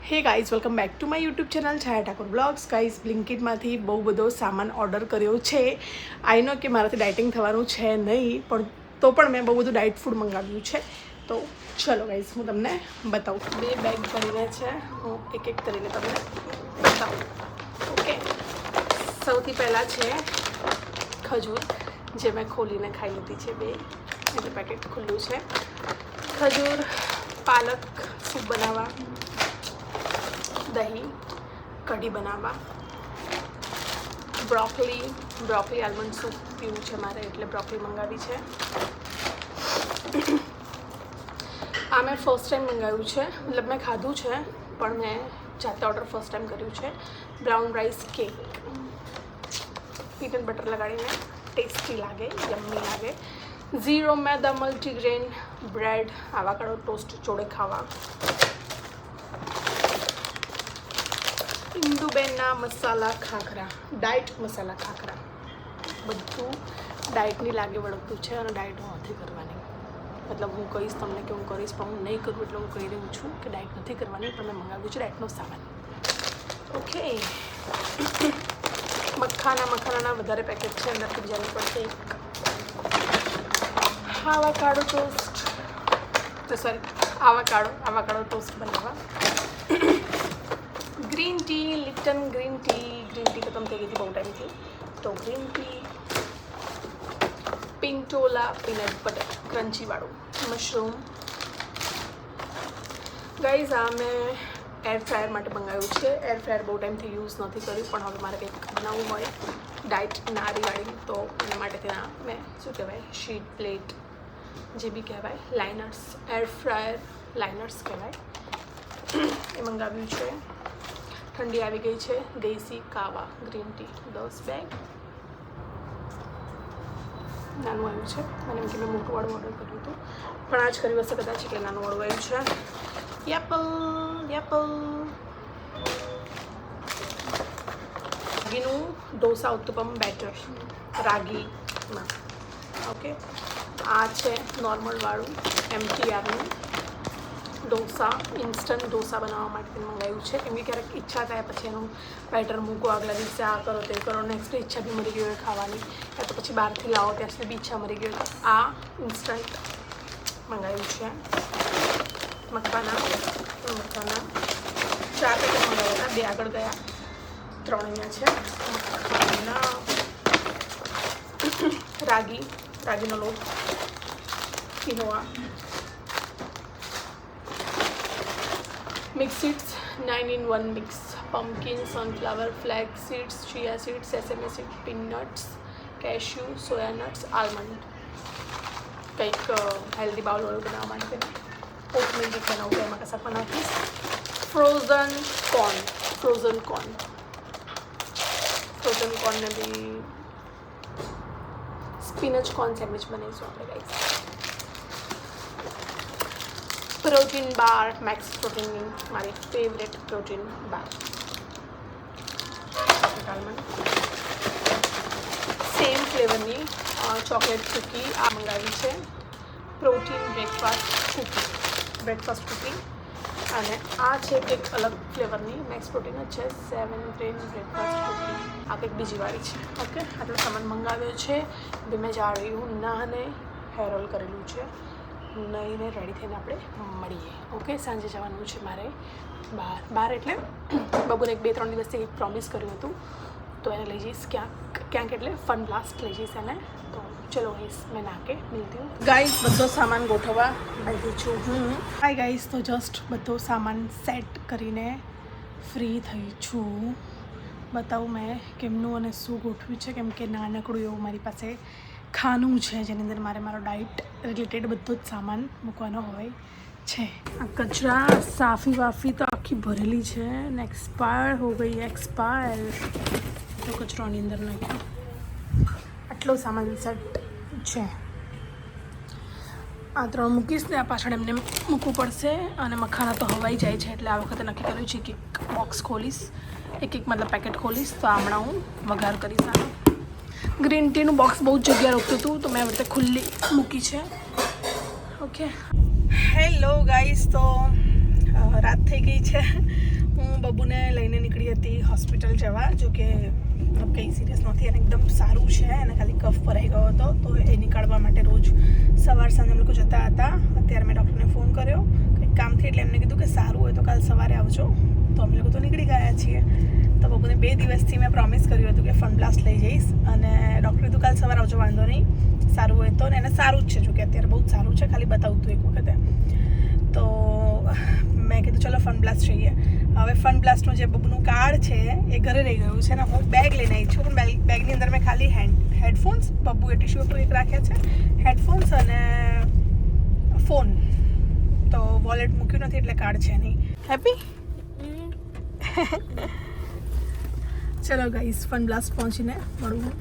હે guys, welcome back to my YouTube channel Chhaya Thakor vlogs. Guys, બ્લિંકિટમાંથી બહુ બધો સામાન ઓર્ડર કર્યો છે. આઈ નો કે મારાથી ડાયટિંગ થવાનું છે નહીં, પણ તો પણ મેં બહુ બધું ડાયટ ફૂડ મંગાવ્યું છે. તો ચલો ગાઈઝ, હું તમને બતાવું. 2 બેગ ભરીને છે, હું એક કરીને તમને બતાવું. ઓકે, સૌથી પહેલાં છે ખજૂર, જે મેં ખોલીને ખાઈ લીધી છે. 2 એટલે પેકેટ ખુલ્લું છે. ખજૂર, પાલક સૂપ બનાવવા, દહીં કઢી બનાવવા, બ્રોકલી આલમંડ સૂપ પીવું છે મારે, એટલે બ્રોકલી મંગાવી છે. આ મેં ફર્સ્ટ ટાઈમ મંગાવ્યું છે, મતલબ મેં ખાધું છે પણ મેં જાતે ઓર્ડર ફર્સ્ટ ટાઈમ કર્યું છે. Brown rice cake, peanut butter લગાડીને ટેસ્ટી લાગે, યમ્મી લાગે. 0 મેદા મલ્ટીગ્રેન બ્રેડ, આવાકાડો ટોસ્ટ જોડે ખાવા. ઇન્દુબેનના મસાલા ખાખરા, ડાયટ મસાલા ખાખરા. બધું ડાયટની લાગે વળગતું છે અને ડાયટ હું નથી કરવાની. મતલબ હું કહીશ તમને કે હું કરીશ, પણ હું નહીં કરું એટલે હું કહી રહી છું કે ડાયટ નથી કરવાની, પણ મેં મંગાવ્યું છે ડાયટનો સામાન. ઓકે, મખાનાના વધારે પેકેટ છે, અંદરથી બીજાની પડશે. આવાકાડો ટોસ્ટ બનાવવા. Green tea, Lipton green tea ખતમ થઈ ગઈ હતી બહુ ટાઈમથી, તો green tea. Pintola peanut butter ક્રન્ચીવાળું મશરૂમ. ગાઈઝ, આ મેં એર ફ્રાયર માટે મંગાવ્યું છે. એર ફ્રાયર બહુ ટાઈમથી યુઝ નથી કર્યું, પણ હવે મારે કંઈક બનાવવું હોય ડાયટ નારીવાળી, તો એના માટે ત્યાં મેં શું કહેવાય, શીટ પ્લેટ, જે બી કહેવાય, લાઇનર્સ, એર ફ્રાયર લાઇનર્સ કહેવાય, એ મંગાવ્યું છે. ઠંડી આવી ગઈ છે. દેશી કાવા ગ્રીન ટી 10 બેગ. નાનું આવ્યું છે, મને એમ કે મેં મોટું વાળું ઓર્ડર કર્યું હતું, પણ આજ કર્યું હશે કદાચ, એટલે નાનું વાળું આવ્યું છે. એપલ રાગીનું ઢોસા ઉત્તપમ બેટર, રાગીમાં. ઓકે, આ છે નોર્મલવાળું MTRનું ઢોસા, ઇન્સ્ટન્ટ ઢોસા બનાવવા માટે મંગાવ્યું છે. કેમ કે ક્યારેક ઈચ્છા થાય પછી એનું બેટર મૂકો, આગલા દિવસે આ કરો તે કરો, નેક્સ્ટ ડે ઈચ્છા બી મરી ગઈ હોય ખાવાની, યા તો પછી બહારથી લાવો ત્યાં સુધી બી ઈચ્છા મરી ગઈ હોય. આ ઇન્સ્ટન્ટ મંગાવ્યું છે. મખાના 4 પેકેટ મંગાવ્યા હતા, 2 આગળ ગયા, 3 અહીંયા છે. રાગીનો લોટ, quinoa, mix seeds 9-in-1 mix, pumpkin, sunflower, flax seeds, chia seeds, sesame seed, peanuts, cashew, soya nuts, almond. કંઈક હેલ્ધી બાઉલ બનાવવા માટે ઓટ મિલ્ક બનાવવું, એમાં કશાકમાં નાખીશ. ફ્રોઝન કોર્નને બી સ્પિનચ કોર્ન સેન્ડવિચ બનાવીશું આપણે ગાઈસ. પ્રોટીન બાર, મેક્સ પ્રોટીનની મારી ફેવરેટ પ્રોટીન બાર. સેમ ફ્લેવરની ચોકલેટ કૂકી આ મંગાવી છે. પ્રોટીન બ્રેકફાસ્ટ કૂકી, અને આ છે કંઈક અલગ ફ્લેવરની, મેક્સ પ્રોટીન જ છે, 7 ગ્રેન બ્રેકફાસ્ટ કૂકી. આ કંઈક બીજી વાળી છે. ઓકે, આટલો સામાન મંગાવ્યો છે. બે મેં જાળ્યું નાને હેર ઓલ કરેલું છે. નહીને રેડી થઈને આપણે મળીએ. ઓકે, સાંજે જવાનું છે મારે બહાર એટલે બબુને 2-3 દિવસથી એક પ્રોમિસ કર્યું હતું, તો એને લઈ જઈશ ક્યાંક એટલે ફન બ્લાસ્ટ લઈ જઈશ એને. તો ચલો ગાઈસ, મેં નાકે મિલતી હું. ગાઈસ, બધો સામાન ગોઠવવા આવી છું હું. હાય ગાઈસ, તો જસ્ટ બધો સામાન સેટ કરીને ફ્રી થઈ છું. બતાવું મેં કેમનું અને શું ગોઠવ્યું છે, કેમ કે નાનકડું એવું મારી પાસે ખાનું છે, જેની અંદર મારો ડાયટ રિલેટેડ બધો જ સામાન મૂકવાનો હોય છે. આ કચરા સાફી વાફી તો આખી ભરેલી છે ને એક્સપાયર હો ગઈ, તો કચરો આની અંદર નાખ્યો. આટલો સામાન સેટ છે. આ 3 મૂકીશ ને આ પાછળ એમને મૂકવું પડશે. અને મખાના તો હવાઈ જાય છે, એટલે આ વખતે નક્કી કર્યું છે કે એક બોક્સ ખોલીશ, એક મતલબ પેકેટ ખોલીશ, તો હમણાં હું વઘાર કરીશ. આનો ગ્રીન ટીનું બોક્સ બહુ જ જગ્યા રોકતું હતું, તો મેં આવી રીતે ખુલ્લી મૂકી છે. ઓકે, હેલો ગાઈસ, તો રાત થઈ ગઈ છે નીકળી હતી હોસ્પિટલ જવા, જો કે કંઈ સિરિયસ નથી અને એકદમ સારું છે, અને ખાલી કફ ભરાઈ ગયો હતો, તો એ નીકાળવા માટે રોજ સવાર સાંજ અમે લોકો જતા હતા. અત્યારે મેં ડૉક્ટરને ફોન કર્યો કંઈક કામથી, એટલે એમને કીધું કે સારું હોય તો કાલ સવારે આવજો. તો અમે લોકો તો નીકળી ગયા છીએ. તો બબુને 2 દિવસથી મેં પ્રોમિસ કર્યું હતું કે ફન બ્લાસ્ટ લઈ જઈશ, અને ડૉક્ટરે કીધું કાલ સવારે આવજો, વાંધો નહીં, સારું હોય તો. ને એને સારું જ છે, જો કે અત્યારે બહુ જ સારું છે, ખાલી બતાવું હતું એક વખતે. તો મેં કીધું ચલો ફન બ્લાસ્ટ જઈએ. હવે ફન બ્લાસ્ટનું જે બબુનું કાર્ડ છે એ ઘરે રહી ગયું છે, ને હું બેગ લઈને આવી છું, પણ બેગની અંદર મેં ખાલી હેડફોન્સ, બબુએ ટીશ્યુ પેપર એક રાખ્યા છે, હેડફોન્સ અને ફોન, તો વોલેટ મૂક્યું નથી એટલે કાર્ડ છે નહીં. હેપી? ચલો ગાઈસ, ફન બ્લાસ્ટ પહોંચીને મળું.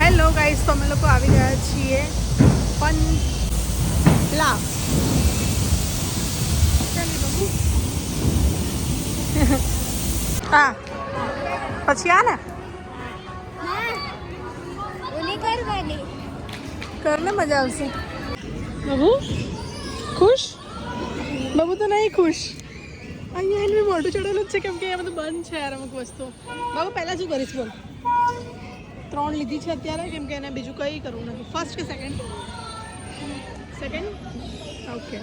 હેલો ગાઈસ, તો અમે લોકો આવી ગયા છીએ ફન બ્લાસ્ટ. હા, પછી આ ને કરને મજા આવશે. બબુ ખુશ? બબુ તો નહીં ખુશ. અહીંયા એને મોઢું ચડેલું જ છે, કેમ કે એ બધું બંધ છે યાર અમુક વસ્તુ. બાબુ પહેલાં શું કરીશ બોલ? 3 લીધી છે અત્યારે, કેમ કે એને બીજું કંઈ કરવું નથી. ફર્સ્ટ કે સેકન્ડ? સેકન્ડ? ઓકે.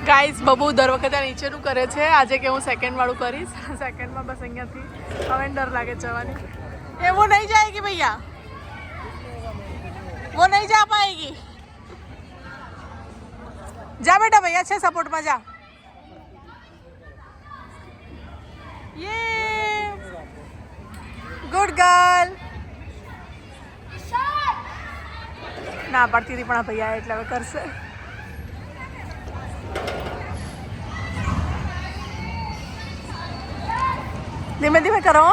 ગાઈઝ, બબુ દર વખતે નીચેનું કરે છે, આજે કે હું સેકન્ડ વાળું કરીશ. સેકન્ડમાં બસ અહીંયાથી હવે ડર લાગે જવાની. એ वो नहीं जाएगी भैया, वो नहीं जा पाएगी. જા બેટા, ભૈયા છે સપોર્ટમાં, જા. યે ગુડ ગર્લ. ના પાડતી હતી પણ આ ભૈયા એટલે હવે કરશે. ધીમે ધીમે કરો.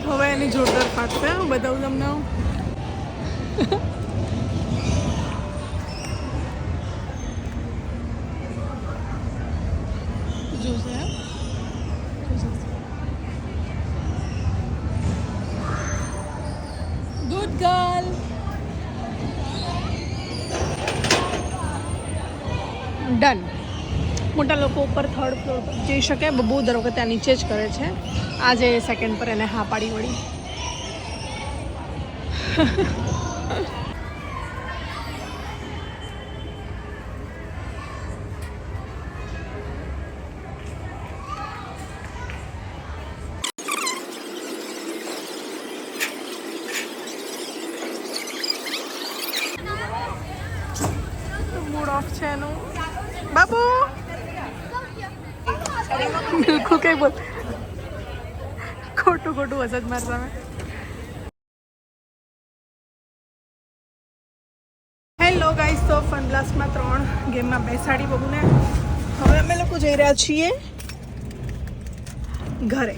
હવે એની જોરદાર ફાટશે, હું બતાવું તમને. જોશે ગુડ ગર્લ. ડન. મોટા લોકો ઉપર 3rd ફ્લોર પર જઈ શકે, બહુ દર વખતે ત્યાં નીચે જ કરે છે. આજે સેકન્ડ પર એને હા પાડી વળી. મૂડ ઓફ છે એનું. બાબુ બિલકુલ કઈ બોલ, ખોટું ખોટું હશે જ મારી સામે. હેલો ગાઈસ, તો ફન બ્લાસ્ટમાં 3 ગેમમાં બેસાડી બબુને. હવે અમે લોકો જઈ રહ્યા છીએ ઘરે.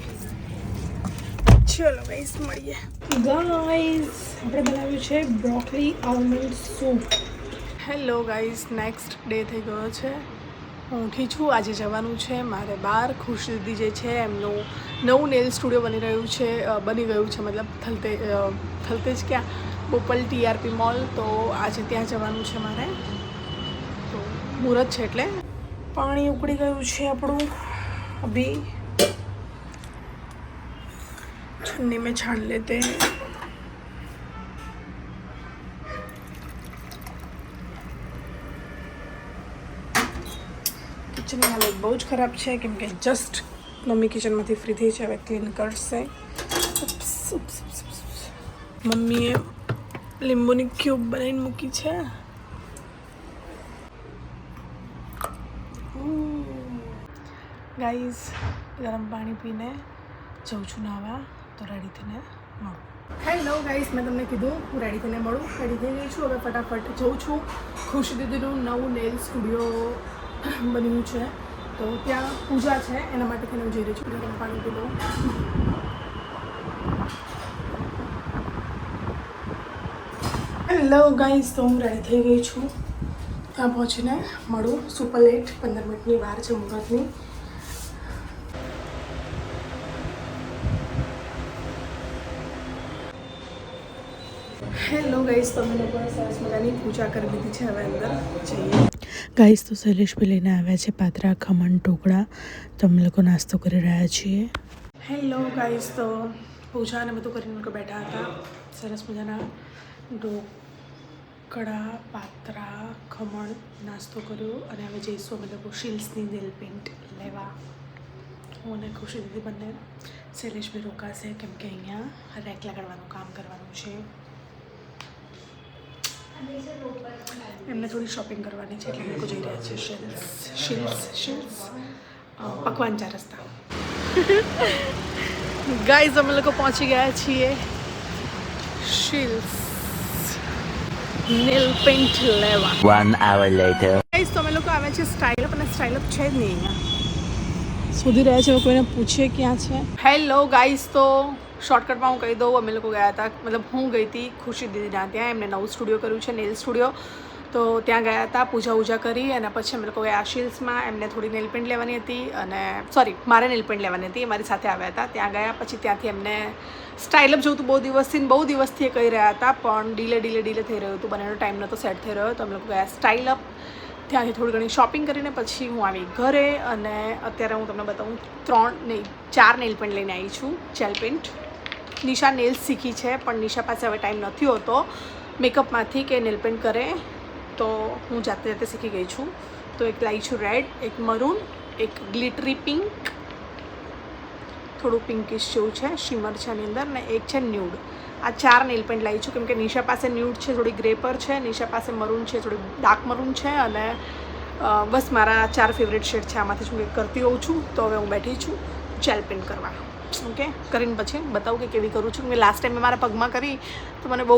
ચલો ગાઈસ, મળીએ. ગાઈસ, આપણે બનાવ્યું છે broccoli almond soup. Hello guys, next day થઈ ગયો છે. હું ઉઠી છું. આજે જવાનું છે મારે બહાર. ખુશ દીદી જે છે એમનું નવું નેલ સ્ટુડિયો બની ગયું છે, મતલબ થલતેજ ક્યાં, બોપલ TRP મોલ. તો આજે ત્યાં જવાનું છે મારે. તો મુહૂર્ત છે એટલે. પાણી ઉકળી ગયું છે આપણું. અભી छन्नी में छान लेते हैं. કિચનની હાલત બહુ જ ખરાબ છે, કેમ કે જસ્ટ મમ્મી કિચનમાંથી ફ્રી થઈ છે, હવે ક્લીન કરશે. મમ્મીએ લીંબુની ક્યુબ બનાવીને મૂકી છે. ગાઈઝ, ગરમ પાણી પીને જઉં છું નાવા, તો રેડી થઈને મળું. હેલો ગાઈસ, મેં તમને કીધું હું રેડી થઈને મળું. રેડી થઈ ગઈ છું, હવે ફટાફટ જઉં છું. ખુશ દીદીનું નવું નેલ સ્ટુડિયો બન્યું છે, તો ત્યાં પૂજા છે, એના માટે થઈને હું જઈ રહી છું. ગરમ પાણી પી લઉં. હેલો ગાઈસ, તો હું રેડી થઈ ગઈ છું. ત્યાં પહોંચીને મળું. સુપર લેટ, 15 મિનિટની વાર છે મુહૂર્તની. હેલો ગાઈસ, તમે લોકોએ સરસ મજાની પૂજા કરી લીધી છે. હવે અંદર જઈએ. ગાઈસ તો શૈલેષભાઈ લઈને આવ્યા છે પાત્રા, ખમણ, ઢોકળા. તો અમે લોકો નાસ્તો કરી રહ્યા છીએ. હેલો ગાઈસ, તો પૂજા અને બધું કરીને લોકો બેઠા હતા. સરસ મજાના ઢોકળા, પાત્રા, ખમણ નાસ્તો કર્યો અને હવે જઈશું અમે લોકો શિલ્સની નેલ પેન્ટ લેવા. હું અને ખુશી દીદી બંને. શૈલેષભાઈ રોકાશે કેમ કે અહીંયા રેક લગાડવાનું કામ કરવાનું છે. એમને થોડી શોપિંગ કરવાની છે એટલે લોકો જઈ રહ્યા છે શિલ્સ પકવાન 4 રસ્તા. ગાઈઝ, અમે લોકો પહોંચી ગયા છીએ શિલ્સ નેલ પેન્ટ લેવા. 1 hour later. ગાઈઝ, તો અમે લોકો આવ્યા છે સ્ટાઇલઅપ અને સ્ટાઇલઅપ છે જ નહીં અહીંયા. શોધી રહ્યા છે, કોઈને પૂછીએ ક્યાં છે. હેલો ગાઈઝ, તો શોર્ટકટમાં હું કહી દઉં, અમે લોકો ગયા હતા, મતલબ હું ગઈ હતી ખુશી દીદીના ત્યાં. એમને નવું સ્ટુડિયો કર્યું છે, નેલ સ્ટુડિયો. તો ત્યાં ગયા હતા, પૂજા કરી અને પછી અમે લોકો ગયા શિલ્સમાં. એમને થોડી નેલ પેન્ટ લેવાની હતી અને મારે નેલ પેન્ટ લેવાની હતી. મારી સાથે આવ્યા હતા. ત્યાં ગયા પછી ત્યાંથી એમને સ્ટાઇલઅપ જોતું બહુ દિવસથી એ કહી રહ્યા હતા, પણ ડીલે થઈ રહ્યું હતું. બંનેનો ટાઈમ નહોતો સેટ થઈ રહ્યો. તો અમે લોકો ગયા સ્ટાઇલઅપ. ત્યાંથી થોડી ઘણી શોપિંગ કરીને પછી હું આવી ઘરે. અને અત્યારે હું તમને બતાવું 4 નેલ પેન્ટ લઈને આવી છું. Jail pant. નિશા નેલ્સ શીખી છે, પણ નિશા પાસે હવે ટાઈમ નથી હોતો મેકઅપમાંથી કે નેલ પેન્ટ કરે, તો હું જાતે શીખી ગઈ છું. તો એક લાવી છું રેડ, એક મરૂન, એક ગ્લિટરી પિંક, થોડું પિંકિશ જેવું છે, શિમર છે એની અંદર, ને એક છે ન્યૂડ. આ 4 નેલ પેન્ટ લાવી છું કેમ કે નિશા પાસે ન્યૂડ છે, થોડી ગ્રે પર છે. નિશા પાસે મરૂન છે, થોડી ડાર્ક મરૂન છે. અને બસ મારા 4 ફેવરેટ શેડ છે. આમાંથી હું કરતી હોઉં છું. તો હવે હું બેઠી છું જેલ પેન્ટ કરવા. ઓકે, કરીને પછી બતાવું કે કેવી કરું છું. મેં લાસ્ટ ટાઈમ મેં મારા પગમાં કરી તો મને બહુ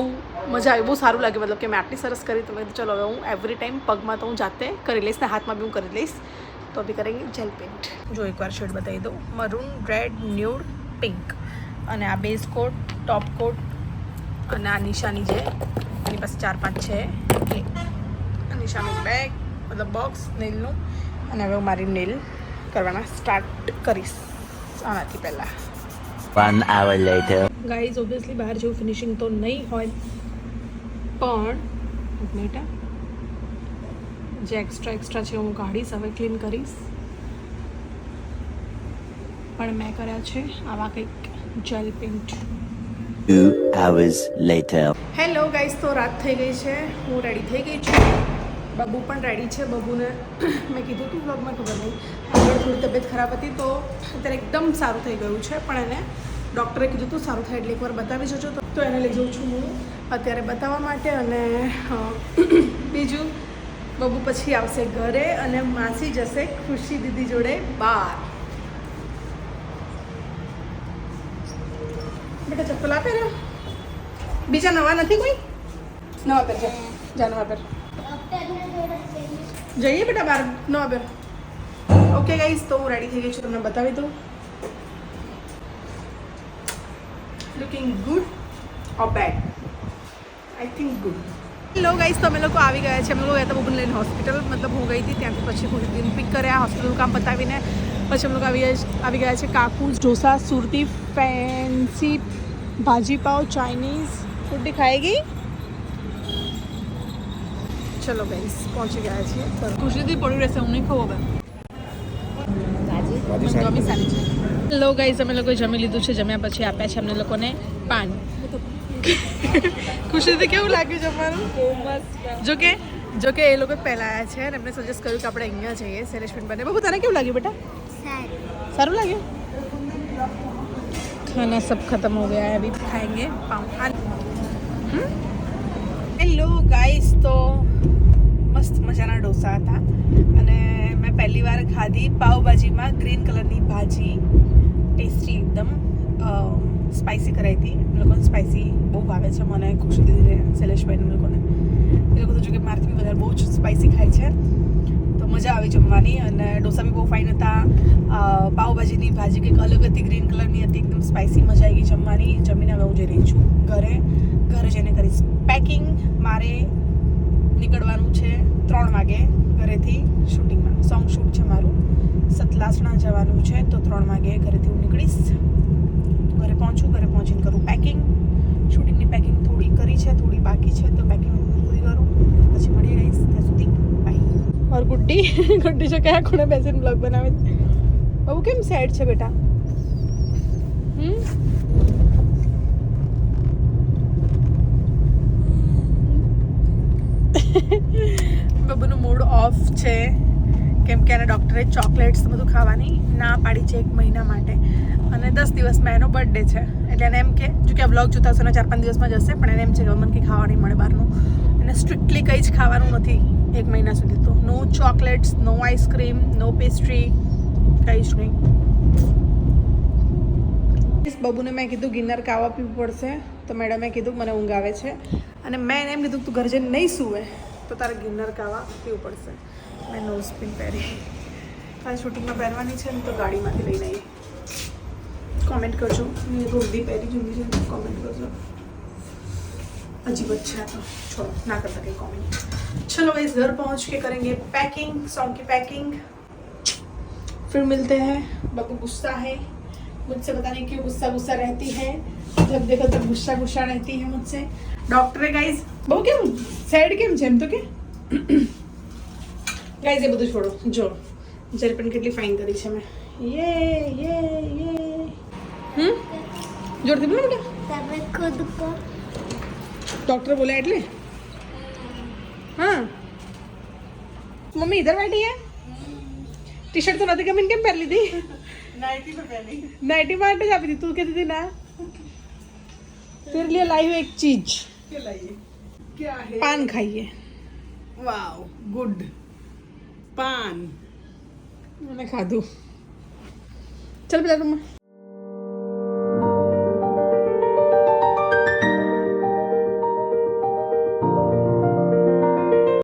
મજા આવી, બહુ સારું લાગ્યું. મતલબ કે મેં આટલી સરસ કરી તો મેં કીધું ચલો હવે હું એવરી ટાઈમ પગમાં તો હું જાતે કરી લઈશ ને હાથમાં બી હું કરી લઈશ. તો અભી કરેંગે જેલ પેન્ટ. જો એકવાર શેડ બતાવી દઉં. Maroon, red, nude, pink. અને આ બેઝ કોટ, ટોપ કોટ અને આ નિશાની છે એની પાસે 4-5 છે એ. નિશાનું બેગ, મતલબ બોક્સ નેલનું. અને હવે હું મારી નેલ કરવાના સ્ટાર્ટ કરીશ આનાથી પહેલાં. 1 hour later. ગાઈઝ, ઓબ્વિયસલી બહાર જેવું ફિનિશિંગ તો નહીં હોય, પણ બેટા જે એક્સ્ટ્રા છે હું કાઢીશ, હવે ક્લીન કરીશ. પણ મેં કર્યા છે આવા કંઈક gel paint. 2 hours later. Hello guys, તો રાત થઈ ગઈ છે, હું રેડી થઈ ગઈ છું. બબુ પણ રેડી છે. બબુને મેં કીધું હતું વ્લોગમાં, ખબર નહીં, આગળ થોડી તબિયત ખરાબ હતી તો અત્યારે એકદમ સારું થઈ ગયું છે. પણ એને ડૉક્ટરે કીધું હતું સારું થાય એટલે એકવાર બતાવી જજો. તો એને લઈ જાઉં છું હું અત્યારે બતાવવા માટે. અને બીજું, બબુ પછી આવશે ઘરે અને માસી જશે ખુશી દીદી જોડે બહાર. બેટા ચપ્પલ આપે ને, બીજા નવા નથી કોઈ? નવા પહેર, જા નવા પહેર. જઈએ બેટા બહાર, નવા પહેર. ઓકે ગાઈઝ, તો હું રેડી થઈ ગઈ છું, તમને બતાવી દઉં. Looking good or bad? I think good. Hello guys, તો અમે લોકો આવી ગયા છે. અમે લોકો ગયા હતા બબુને લઈને હોસ્પિટલ. મતલબ હું ગઈ હતી ત્યાંથી પછી ખુશીદીને પિક કર્યા, હોસ્પિટલનું કામ પતાવીને પછી અમે લોકો આવી ગયા છે કાકુસ ઢોસા સુરતી ફેન્સી ભાજી પાવ ચાઇનીઝ ફૂડ ખાएगी. ચલો ગાઈઝ, પહોંચી ગયા છીએ. ખુશીથી પડ્યું રહેશે, હું નહીં ખાવું હવે. ગમી સારી છે. હેલો ગાઈઝ, અમે લોકોએ જમી લીધું છે. જમ્યા પછી આપ્યા છે અમને લોકોને પાન. ખુશીથી કેવું લાગ્યું જમવાનું? બહુ મસ્ત. જોકે એ લોકો પહેલાં આવ્યા છે અને એમને સજેસ્ટ કર્યું કે આપણે અહીંયા જઈએ સેલેશમેન્ટ બને. બહુ તને કેવું લાગ્યું બેટા? સારું લાગ્યું. ખાના સબ ખતમ હો ગયા है, अभी खाएंगे पाव. હેલો ગાઈસ, તો મસ્ત મજાના ઢોસા હતા અને મેં પહેલી વાર ખાધી પાવભાજીમાં ગ્રીન કલરની ભાજી. ટેસ્ટી એકદમ. સ્પાઇસી કરાવી હતી. એ લોકોને સ્પાઇસી બહુ ભાવે છે મને, ખુશી દીદીને, શૈલેષભાઈને લોકોને. એ લોકો તો જો કે મારાથી વધારે બહુ જ સ્પાઇસી ખાય છે. તો મજા આવી જમવાની. અને ઢોસા બી બહુ ફાઇન હતા. પાવભાજીની ભાજી કંઈક અલગ હતી, ગ્રીન કલરની હતી, એકદમ સ્પાઇસી. મજા આવી ગઈ જમવાની. જમીને હવે હું જઈ રહી છું ઘરે જઈને કરીશ પેકિંગ. મારે નીકળવાનું છે 3 વાગે ઘરેથી શૂટિંગમાં. સોંગ શૂટ છે મારું. સતલાસણા જવાનું છે તો 3 વાગે ઘરેથી હું નીકળીશ. ઘરે પહોંચું, ઘરે પહોંચીને કરું પેકિંગ. શૂટિંગની પેકિંગ થોડી કરી છે, થોડી બાકી છે, તો પેકિંગ પૂરી કરું પછી મળી રહીશ. ત્યાં સુધી બાય. ઓર ગુડ્ડી ગુડ્ડી જો કયા ખૂણે બેસીને બ્લોગ બનાવે છે. બહુ કેમ સેડ છે બેટા? બબુનું મૂડ ઓફ છે કેમ કે એને ડૉક્ટરે ચોકલેટ્સ બધું ખાવાની ના પાડી છે 1 મહિના માટે, અને 10 દિવસમાં એનો બર્થડે છે. એટલે એને એમ કે જો કે આ બ્લોગ જોતા હશો ને 4-5 દિવસમાં જશે, પણ એને એમ છે કે મને કંઈ ખાવા નહીં મળે બહારનું. એને સ્ટ્રિક્ટલી કંઈ જ ખાવાનું નથી 1 મહિના સુધી. તો નો ચોકલેટ્સ, નો આઈસ્ક્રીમ, નો પેસ્ટ્રી, કંઈ જ નહીં. બબુને મેં કીધું ગિરનાર કાવા પીવું પડશે, તો મેડમે કીધું મને ઊંઘ આવે છે, અને મેં એને એમ કીધું તું ઘરે જઈને નહીં સૂવે તો તારે ગિરનાર કાવા પીવું પડશે. મેં નોઝ પિન પહેરી, કાલે શૂટિંગમાં પહેરવાની છે ને તો ગાડીમાંથી લઈને આવી. કોમેન્ટ કરજો, મેં રોદી પહેરી જૂની જૂની કોમેન્ટ કરજો. अजीब अच्छा है तो छोड़ो ना कर सके कमेंट. चलो इस घर पहुंच के करेंगे पैकिंग, सॉन्ग की पैकिंग. फिर मिलते हैं. बबू गुस्सा है मुझसे, पता नहीं क्यों गुस्सा गुस्सा रहती है. जब देखो तब गुस्सा गुस्सा रहती है मुझसे. डॉक्टरे गाइस બહુ કેમ સેડ કેમ છે એમ તો કે ગાઈઝ એ બધું છોડો. જો જરી પણ કેટલી ફાઇન કરી છે મેં. જોરથી બોલો બેટા. તમે ખુદ કો डॉक्टर बोला એટલે हाँ मम्मी इधर बैठी है. टी शर्ट तो નથી ગમી કેમ પહેરી લીધી? नाइटी तो पहनी, नाइटी માટે જ આપી દી. તું કહેતી હતી ના. तेरे लिए लाई हूँ एक चीज. क्या लाइए? क्या है? पान खाइए. Wow good. पान मैंने खा दूँ. चल बेटा रूम में.